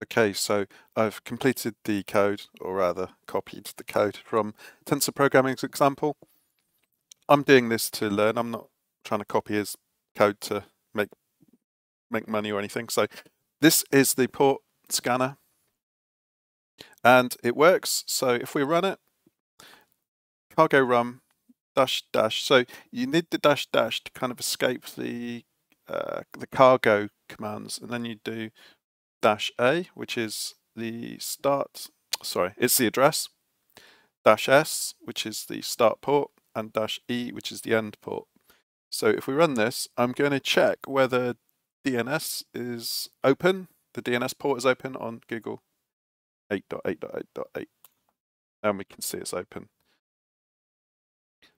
Okay, so I've completed the code, or rather copied the code from Tensor programming's example. I'm doing this to learn. I'm not trying to copy his code to make money or anything. So this is the port scanner, and it works. So if we run it, cargo run dash dash. So you need the dash dash to kind of escape the cargo commands, and then you do dash A, which is the start, sorry, it's the address, dash S, which is the start port, and dash E, which is the end port. So if we run this, I'm going to check whether DNS is open, the DNS port is open on Google 8.8.8.8, and we can see it's open.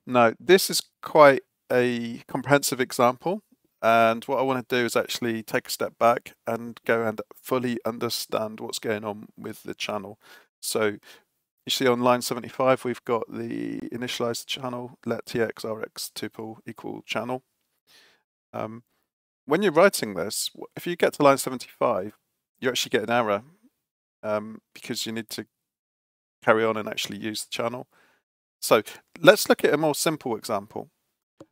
Now, this is quite a comprehensive example. And what I want to do is actually take a step back and go and fully understand what's going on with the channel. So you see on line 75, we've got the initialized channel, let tx/rx tuple equal channel. When you're writing this, if you get to line 75, you actually get an error because you need to carry on and actually use the channel. So let's look at a more simple example.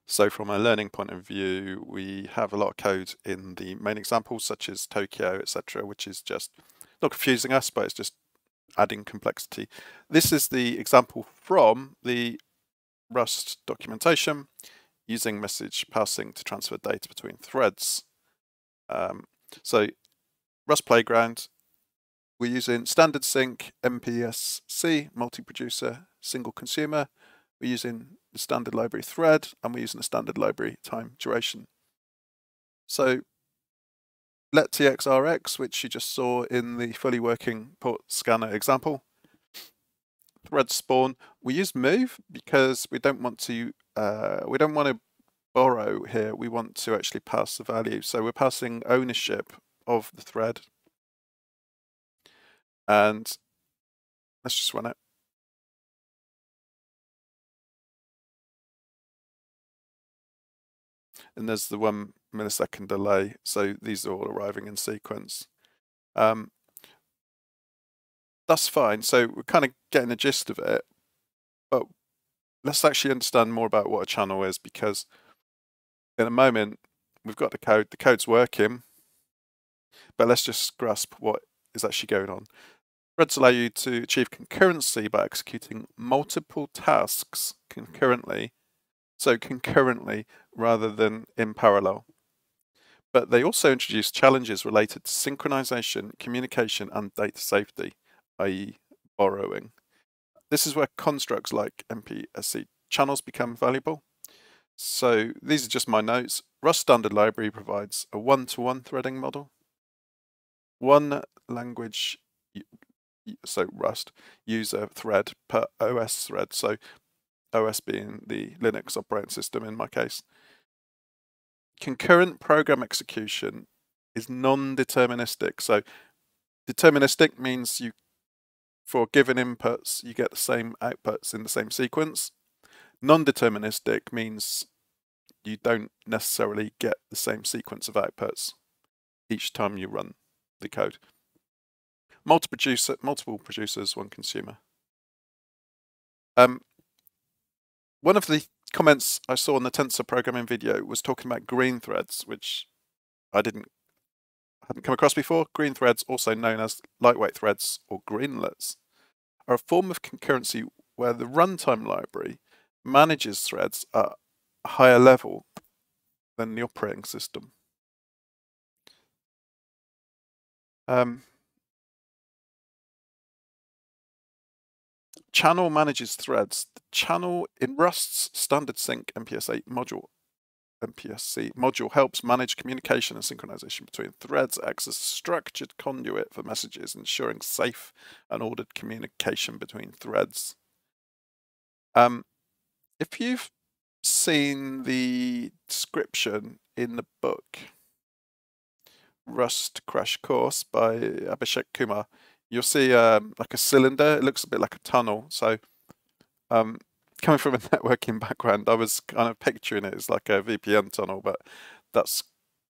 So from a learning point of view, we have a lot of code in the main example, such as Tokyo, etc., which is just not confusing us, but it's just adding complexity. This is the example from the Rust documentation using message passing to transfer data between threads. So Rust Playground, we're using standard sync, mpsc, multi-producer, single consumer. We're using the standard library thread, and we're using the standard library time duration. So let tx/rx, which you just saw in the fully working port scanner example, thread spawn. We use move because we don't want to borrow here. We want to actually pass the value. So we're passing ownership of the thread, and let's just run it. And there's the 1 millisecond delay. So these are all arriving in sequence. That's fine. So we're kind of getting the gist of it, but let's actually understand more about what a channel is, because in a moment we've got the code's working, but let's just grasp what is actually going on. Threads allow you to achieve concurrency by executing multiple tasks concurrently. So concurrently rather than in parallel. But they also introduce challenges related to synchronization, communication, and data safety, i.e. borrowing. This is where constructs like mpsc channels become valuable. So these are just my notes. Rust standard library provides a one-to-one threading model. One language, so Rust, user thread per OS thread. So OS being the Linux operating system in my case. Concurrent program execution is non-deterministic. So deterministic means for given inputs, you get the same outputs in the same sequence. Non-deterministic means you don't necessarily get the same sequence of outputs each time you run the code. Multiple producers, one consumer. One of the comments I saw in the Tensor programming video was talking about green threads, which I hadn't come across before. Green threads, also known as lightweight threads or greenlets, are a form of concurrency where the runtime library manages threads at a higher level than the operating system. Channel manages threads. The channel in Rust's standard sync mpsc module helps manage communication and synchronization between threads, acts as a structured conduit for messages, ensuring safe and ordered communication between threads. If you've seen the description in the book Rust Crash Course by Abhishek Kumar, you'll see like a cylinder. It looks a bit like a tunnel. So coming from a networking background, I was kind of picturing it as like a VPN tunnel, but that's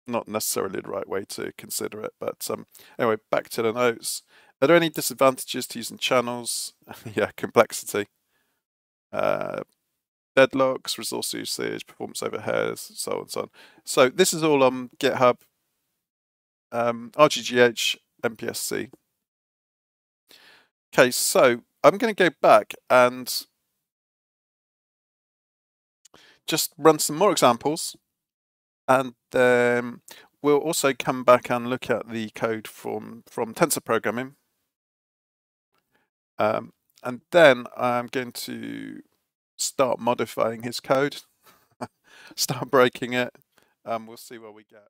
not necessarily the right way to consider it. But anyway, back to the notes. Are there any disadvantages to using channels? Yeah, complexity, deadlocks, resource usage, performance overheads, so on and so on. So this is all on GitHub, RGGH, mpsc. Okay, so I'm going to go back and just run some more examples, and we'll also come back and look at the code from Tensor programming. And then I'm going to start modifying his code, start breaking it, we'll see where we get.